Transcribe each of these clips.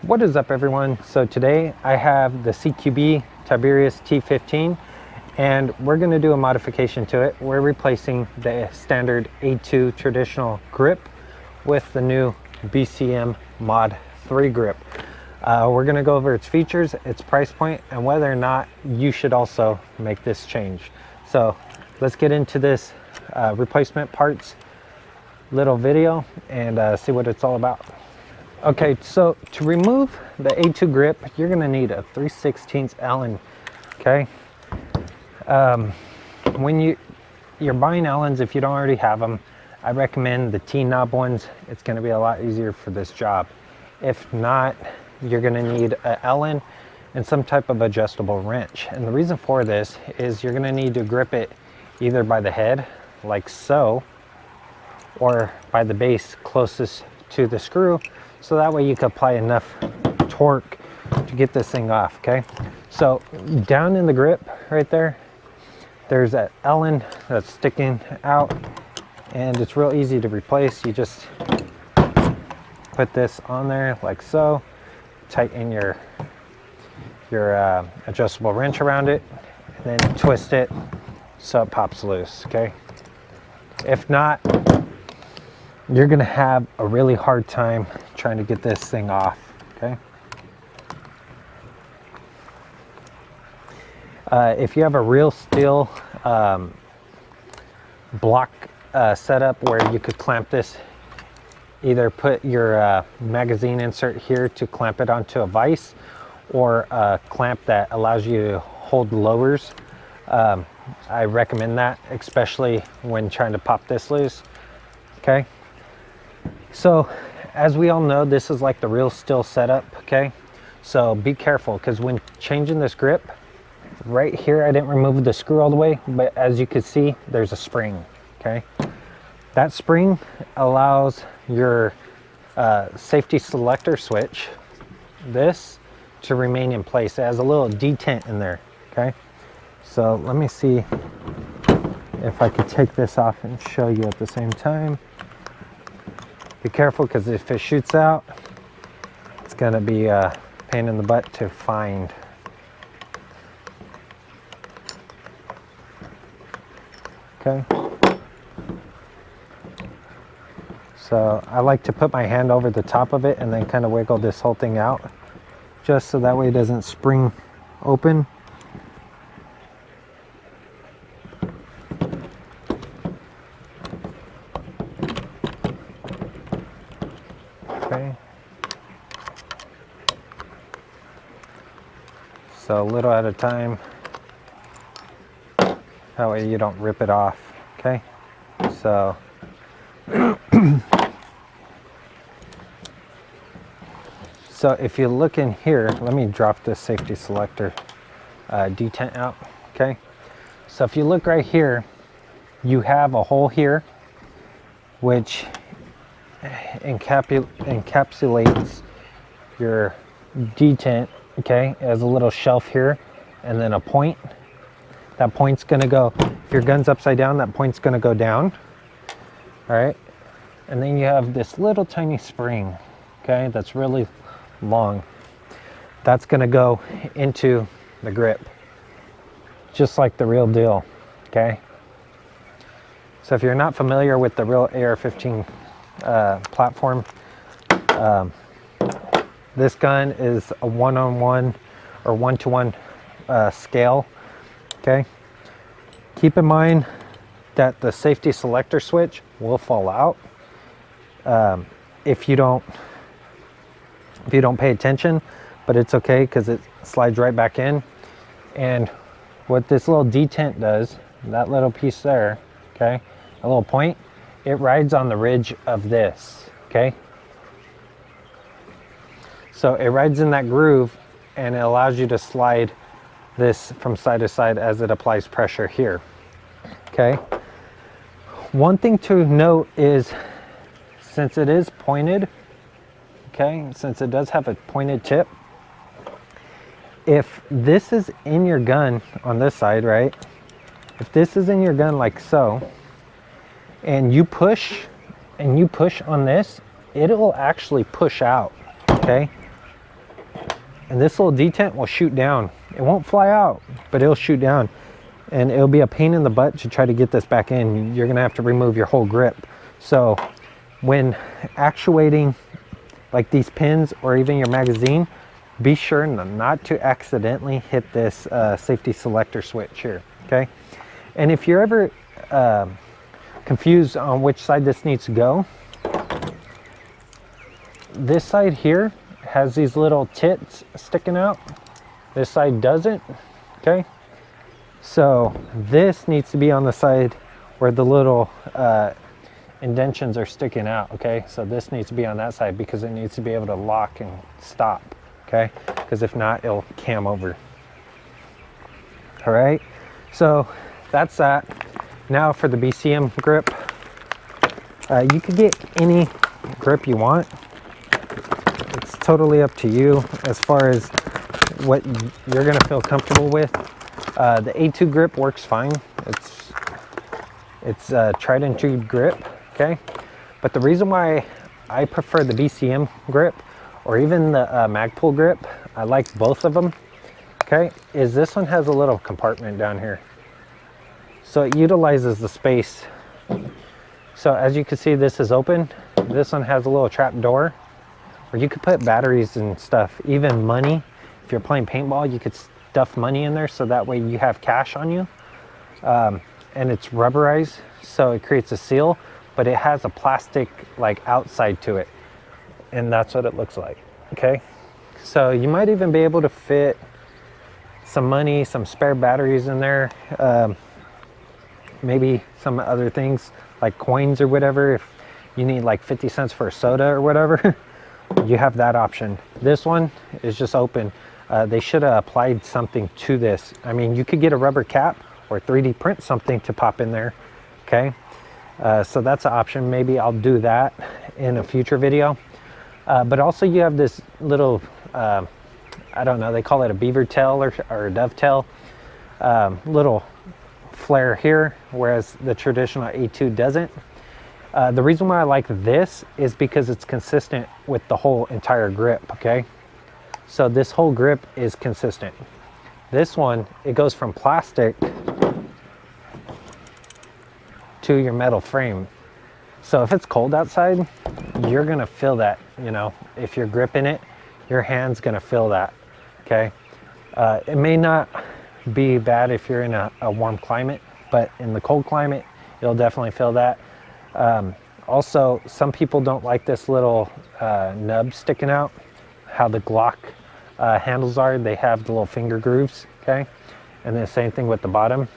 What is up, everyone? So today I have the CQB Tiberius T15 and we're going to do a modification to it. We're replacing the standard A2 traditional grip with the new BCM Mod 3 grip. We're going to go over its features, its price point, and whether or not you should also make this change. So let's get into this replacement parts little video and see what it's all about. Okay, so to remove the A2 grip, you're going to need a 3/16 Allen. Okay, when you're buying Allens, if you don't already have them, I recommend the T-knob ones. It's going to be a lot easier for this job. If not, you're going to need an Allen and some type of adjustable wrench. And the reason for this is you're going to need to grip it either by the head, like so, or by the base closest to the screw, so that way you can apply enough torque to get this thing off. Okay, so down in the grip right there, there's that Allen that's sticking out, and it's real easy to replace. You just put this on there like so, tighten your adjustable wrench around it, and then twist it so it pops loose. Okay, if not, you're gonna have a really hard time trying to get this thing off. Okay, if you have a real steel block setup where you could clamp this, either put your magazine insert here to clamp it onto a vise, or a clamp that allows you to hold lowers, I recommend that, especially when trying to pop this loose. Okay, so as we all know, this is like the real steel setup. Okay, so be careful, because when changing this grip right here, I didn't remove the screw all the way, but as you can see, there's a spring. Okay, that spring allows your safety selector switch, this, to remain in place. It has a little detent in there. Okay, so let me see if I could take this off and show you at the same time. Be careful, because if it shoots out, it's going to be a pain in the butt to find. Okay. So I like to put my hand over the top of it and then kind of wiggle this whole thing out, just so that way it doesn't spring open. Okay. So a little at a time. That way you don't rip it off. Okay. So so if you look in here, let me drop this safety selector detent out. Okay. So if you look right here, you have a hole here which encapsulates your detent. Okay, as a little shelf here, and then a point. That point's gonna go, if your gun's upside down, that point's gonna go down. All right, and then you have this little tiny spring, okay, that's really long. That's gonna go into the grip, just like the real deal. Okay, so if you're not familiar with the real AR-15 platform, this gun is a 1-on-1 or 1-to-1 scale. Okay, keep in mind that the safety selector switch will fall out if you don't pay attention, but it's okay, because it slides right back in. And what this little detent does, that little piece there, okay, a little point, it rides on the ridge of this. Okay, so it rides in that groove, and it allows you to slide this from side to side as it applies pressure here. Okay, one thing to note is, since it is pointed, okay, since it does have a pointed tip, if this is in your gun on this side, right, if this is in your gun like so, and you push on this, it will actually push out. Okay, And this little detent will shoot down. It won't fly out, but it'll shoot down. And it'll be a pain in the butt to try to get this back in. You're gonna have to remove your whole grip. So when actuating like these pins or even your magazine, be sure not to accidentally hit this safety selector switch here, okay? And if you're ever confused on which side this needs to go, this side here has these little tits sticking out. This side doesn't, okay? So this needs to be on the side where the little indentions are sticking out, okay? So this needs to be on that side because it needs to be able to lock and stop, okay? Because if not, it'll cam over. All right, so that's that. Now for the BCM grip. You could get any grip you want. It's totally up to you as far as what you're gonna feel comfortable with. The A2 grip works fine. It's a tried and true grip, okay? But the reason why I prefer the BCM grip or even the Magpul grip, I like both of them, okay, is this one has a little compartment down here. So it utilizes the space. So as you can see, this is open. This one has a little trap door where you could put batteries and stuff, even money. If you're playing paintball, you could stuff money in there so that way you have cash on you. And it's rubberized, so it creates a seal, but it has a plastic like outside to it. And that's what it looks like, okay? So you might even be able to fit some money, some spare batteries in there, maybe some other things like coins or whatever. If you need like 50 cents for a soda or whatever, you have that option. This one is just open. They should have applied something to this. I mean, you could get a rubber cap or 3D print something to pop in there, okay? So that's an option. Maybe I'll do that in a future video. But also you have this little, I don't know, they call it a beaver tail or a dovetail, little flare here, whereas the traditional A2 doesn't. The reason why I like this is because it's consistent with the whole entire grip, okay? So this whole grip is consistent. This one, it goes from plastic to your metal frame. So if it's cold outside, you're gonna feel that, you know, if you're gripping it, your hand's gonna feel that, okay? It may not be bad if you're in a warm climate, but in the cold climate, you'll definitely feel that. Also, some people don't like this little nub sticking out, how the Glock handles are. They have the little finger grooves, okay? And the same thing with the bottom.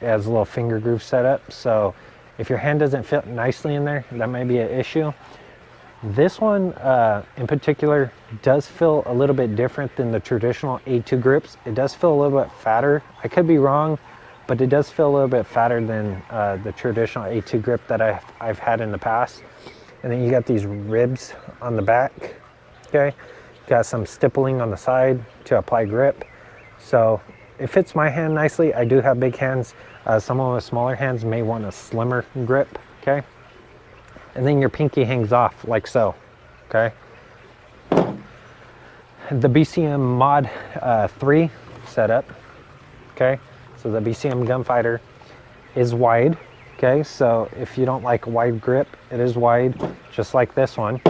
It has a little finger groove set up. So if your hand doesn't fit nicely in there, that may be an issue. This one in particular does feel a little bit different than the traditional A2 grips. It does feel a little bit fatter. I could be wrong, but it does feel a little bit fatter than the traditional A2 grip that I've had in the past. And then you got these ribs on the back, okay? Got some stippling on the side to apply grip. So it fits my hand nicely. I do have big hands. Someone with smaller hands may want a slimmer grip, okay? And then your pinky hangs off like so, okay? The BCM Mod 3 setup, okay? So the BCM Gunfighter is wide, okay? So if you don't like wide grip, it is wide, just like this one,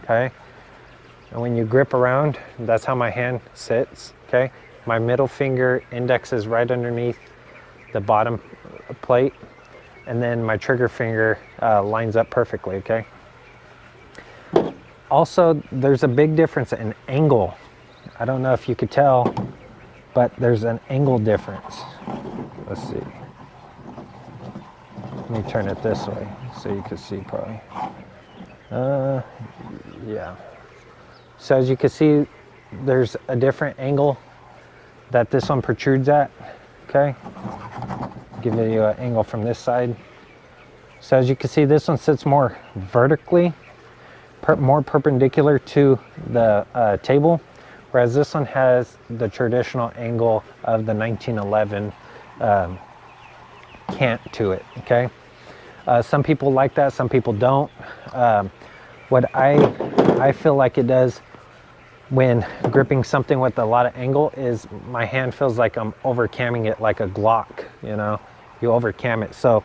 okay? And when you grip around, that's how my hand sits, okay? My middle finger index is right underneath the bottom plate, and then my trigger finger lines up perfectly, okay? Also, there's a big difference in angle. I don't know if you could tell, but there's an angle difference. Let's see. Let me turn it this way so you can see probably. Yeah. So as you can see, there's a different angle that this one protrudes at, okay? Give you an angle from this side. So as you can see, this one sits more vertically, more perpendicular to the table, whereas this one has the traditional angle of the 1911 cant to it, okay? Some people like that, some people don't. What I feel like it does, when gripping something with a lot of angle is my hand feels like I'm over camming it like a Glock, you know, you over cam it. So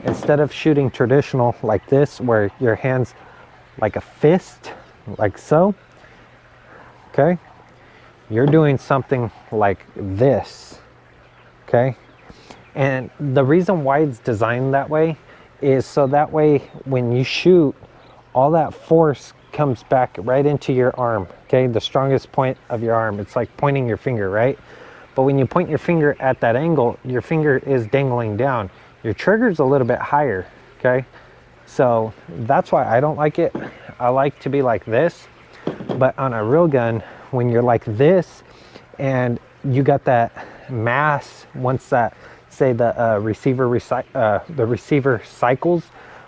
instead of shooting traditional like this, where your hand's like a fist, like so, okay, you're doing something like this, okay? And the reason why it's designed that way is so that way when you shoot, all that force comes back right into your arm, okay? The strongest point of your arm. It's like pointing your finger, right? But when you point your finger at that angle, your finger is dangling down. Your trigger's a little bit higher, okay? So that's why I don't like it. I like to be like this. But on a real gun, when you're like this and you got that mass, once that, say the receiver cycles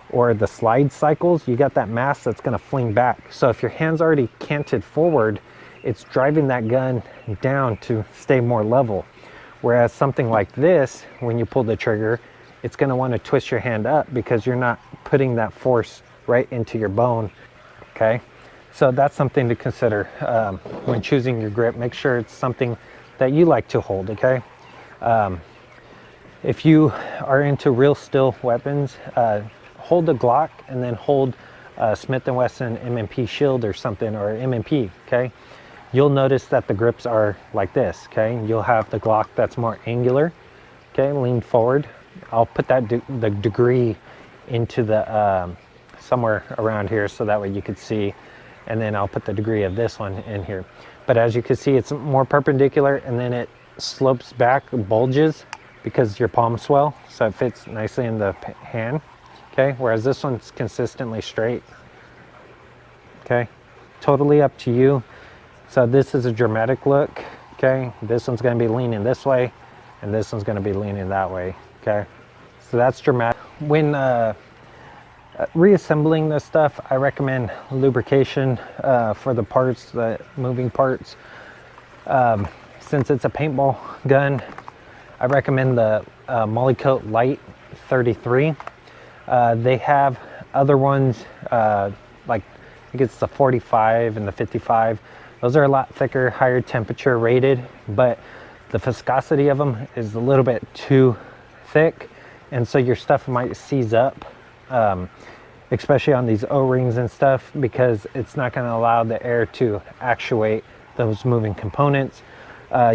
or the slide cycles, you got that mass that's going to fling back. So if your hand's already canted forward, it's driving that gun down to stay more level. Whereas something like this, when you pull the trigger, it's going to want to twist your hand up because you're not putting that force right into your bone, okay? So that's something to consider when choosing your grip. Make sure it's something that you like to hold, okay? If you are into real still weapons, hold a Glock and then hold Smith & Wesson M&P Shield or something, or M&P, okay? You'll notice that the grips are like this, okay? You'll have the Glock that's more angular, okay? Lean forward. I'll put that the degree into the somewhere around here so that way you could see, and then I'll put the degree of this one in here. But as you can see, it's more perpendicular and then it slopes back, bulges because your palms swell, so it fits nicely in the hand. Okay, whereas this one's consistently straight. Okay, totally up to you. So this is a dramatic look. Okay, this one's going to be leaning this way and this one's going to be leaning that way. Okay, so that's dramatic. When reassembling this stuff, I recommend lubrication for the parts, the moving parts. Since it's a paintball gun, I recommend the Molykote Light 33. They have other ones, like I think it's the 45 and the 55. Those are a lot thicker, higher temperature rated, but the viscosity of them is a little bit too thick, and so your stuff might seize up, especially on these O-rings and stuff, because it's not going to allow the air to actuate those moving components.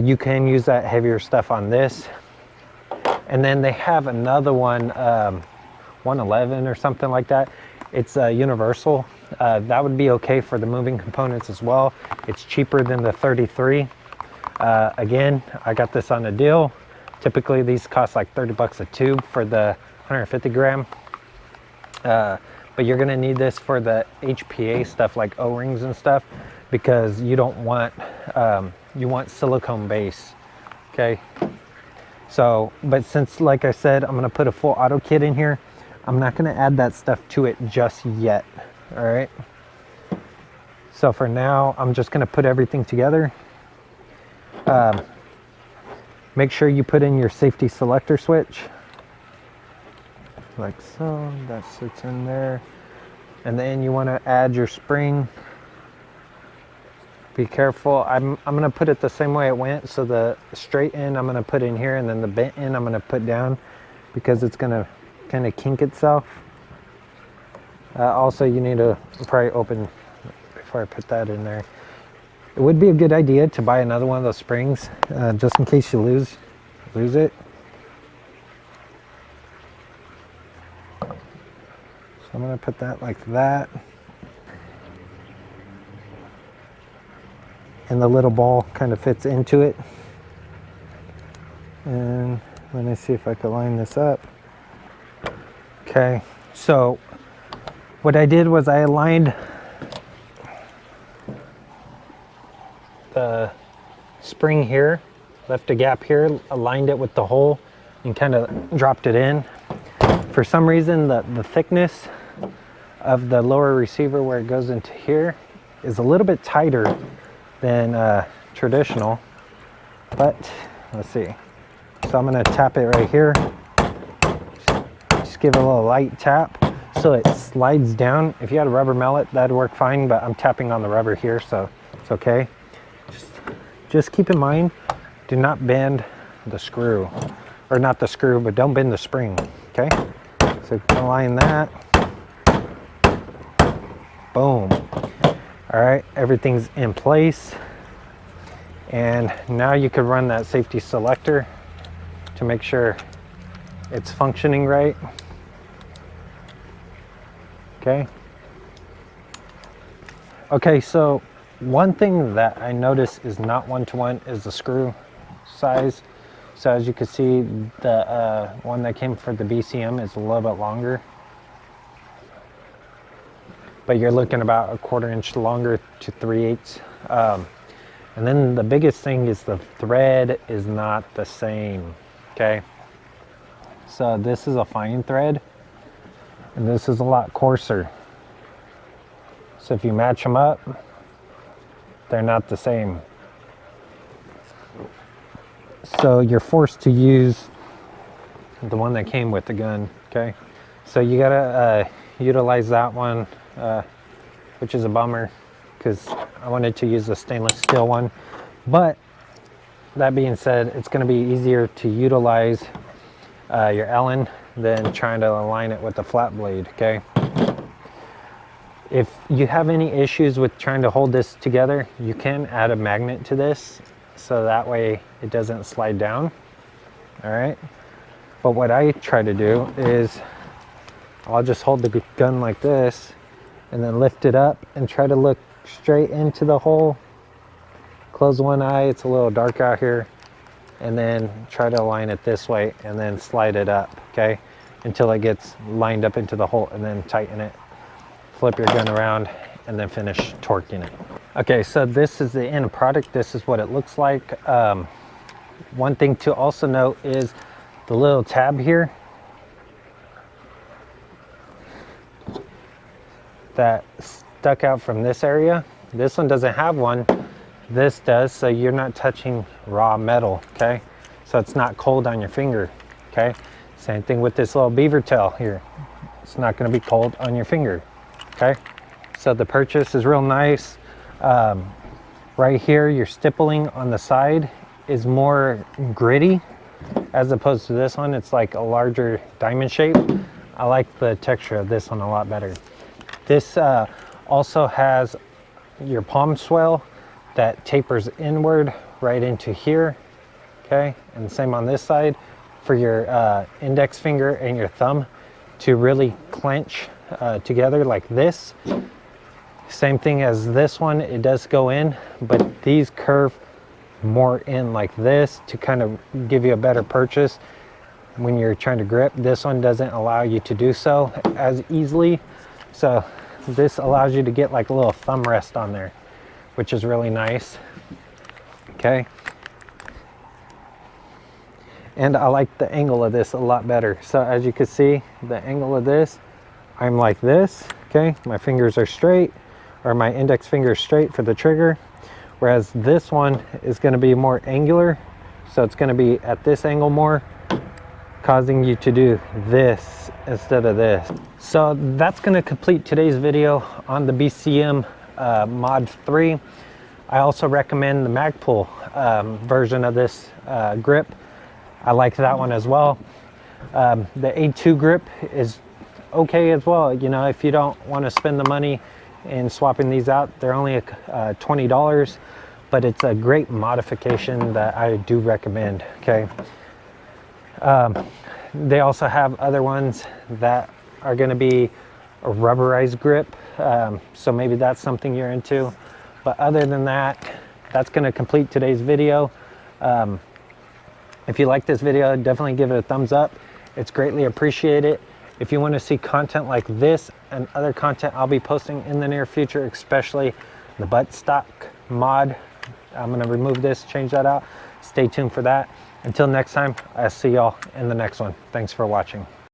You can use that heavier stuff on this. And then they have another one, 111 or something like that. It's universal. That would be okay for the moving components as well. It's cheaper than the 33. Again, I got this on a deal. Typically these cost like 30 bucks a tube for the 150 gram. But you're gonna need this for the HPA stuff like O-rings and stuff, because you don't want, you want silicone base, okay? So, but since, like I said, I'm gonna put a full auto kit in here, I'm not gonna add that stuff to it just yet, all right? So for now, I'm just gonna put everything together. Make sure you put in your safety selector switch, like so, that sits in there. And then you wanna add your spring. Be careful. I'm gonna put it the same way it went. So the straight end I'm gonna put in here, and then the bent end I'm gonna put down, because it's gonna kind of kink itself. Also, you need to probably open before I put that in there. It would be a good idea to buy another one of those springs, just in case you lose it. So I'm gonna put that like that. And the little ball kind of fits into it. And let me see if I can line this up. Okay, so what I did was I aligned the spring here, left a gap here, aligned it with the hole, and kind of dropped it in. For some reason, the thickness of the lower receiver where it goes into here is a little bit tighter than traditional, but let's see. So I'm gonna tap it right here. Just give it a little light tap so it slides down. If you had a rubber mallet, that'd work fine, but I'm tapping on the rubber here, so it's okay. just keep in mind, do not bend the screw, or not the screw, but don't bend the spring, okay? So align that. Boom. All right, everything's in place. And now you can run that safety selector to make sure it's functioning right. Okay. Okay, so one thing that I noticed is not one-to-one is the screw size. So as you can see, the one that came for the BCM is a little bit longer. But you're looking about a 1/4 inch longer to 3/8. And then the biggest thing is the thread is not the same, okay? So this is a fine thread, and this is a lot coarser. So if you match them up, they're not the same. So you're forced to use the one that came with the gun, okay? So you gotta utilize that one, which is a bummer because I wanted to use the stainless steel one. But that being said, it's gonna be easier to utilize your Allen than trying to align it with the flat blade, okay? If you have any issues with trying to hold this together, you can add a magnet to this so that way it doesn't slide down, all right? But what I try to do is I'll just hold the gun like this and then lift it up and try to look straight into the hole. Close one eye, it's a little dark out here, and then try to align it this way and then slide it up, okay? Until it gets lined up into the hole, and then tighten it. Flip your gun around and then finish torquing it. Okay, so this is the end product. This is what it looks like. One thing to also note is the little tab here that stuck out from this area. This one doesn't have one. This does, so you're not touching raw metal, okay? So it's not cold on your finger, okay? Same thing with this little beaver tail here. It's not gonna be cold on your finger, okay? So the purchase is real nice. Right here, your stippling on the side is more gritty as opposed to this one. It's like a larger diamond shape. I like the texture of this one a lot better. This also has your palm swell that tapers inward right into here, okay? And the same on this side for your index finger and your thumb to really clench together like this. Same thing as this one, it does go in, but these curve more in like this to kind of give you a better purchase when you're trying to grip. This one doesn't allow you to do so as easily. So this allows you to get like a little thumb rest on there, which is really nice, okay? And I like the angle of this a lot better. So as you can see, the angle of this, I'm like this, okay? My fingers are straight, or my index finger is straight for the trigger, whereas this one is gonna be more angular. So it's gonna be at this angle more, causing you to do this instead of this. So that's gonna complete today's video on the BCM Mod 3. I also recommend the Magpul version of this grip. I like that one as well. The A2 grip is okay as well. You know, if you don't want to spend the money in swapping these out, they're only $20, but it's a great modification that I do recommend, okay? They also have other ones that are going to be a rubberized grip, so maybe that's something you're into. But other than that, that's going to complete today's video. If you like this video, definitely give it a thumbs up. It's greatly appreciated. If you want to see content like this and other content I'll be posting in the near future, especially the buttstock mod, I'm going to remove this, change that out. Stay tuned for that. Until next time, I'll see y'all in the next one. Thanks for watching.